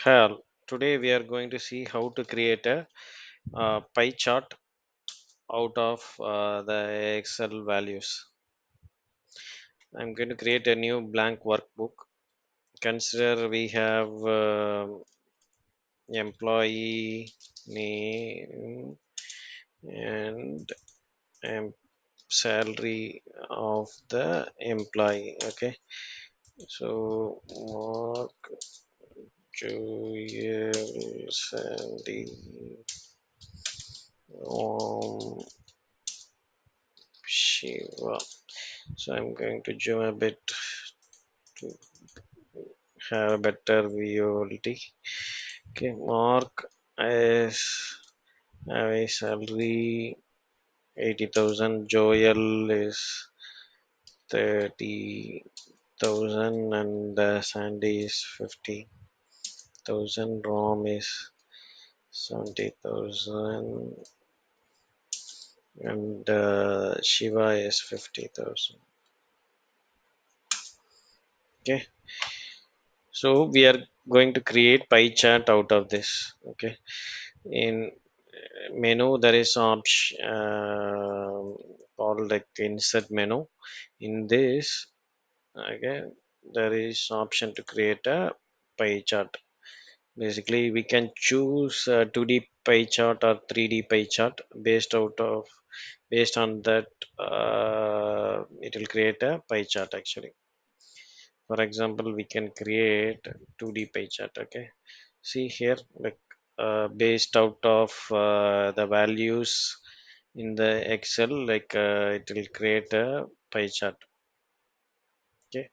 Hell, today we are going to see how to create a pie chart out of the Excel values. I'm going to create a new blank workbook. Consider we have employee name and um, salary of the employee. Okay, so Mark Joel Sandy. Shiva. So I'm going to zoom a bit to have a better visibility. Okay, Mark is have a salary 80,000. Joel is 30,000 and Sandy is 50,000. Rom is 70,000 and Shiva is 50,000. Okay, so we are going to create pie chart out of this. Okay, in menu there is option called like insert menu. In this, okay, there is option to create a pie chart. Basically we can choose a 2D pie chart or 3D pie chart. Based on that, it will create a pie chart actually. For example, we can create 2D pie chart. Okay, see here, like based out of the values in the Excel, like it will create a pie chart. Okay,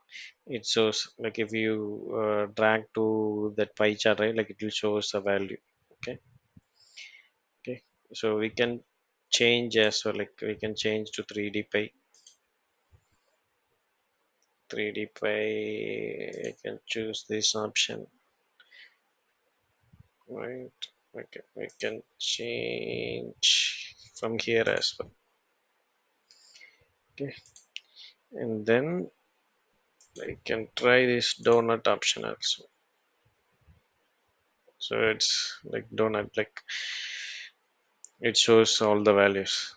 it shows like if you drag to that pie chart, right, like it will shows a value. Okay, okay, so we can change as well, like we can change to 3D pie. I can choose this option, right? Okay, we can change from here as well. Okay, and then I can try this donut option also. So it's like donut, like it shows all the values.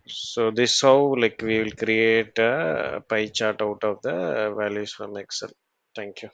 So this how like we will create a pie chart out of the values from Excel. Thank you.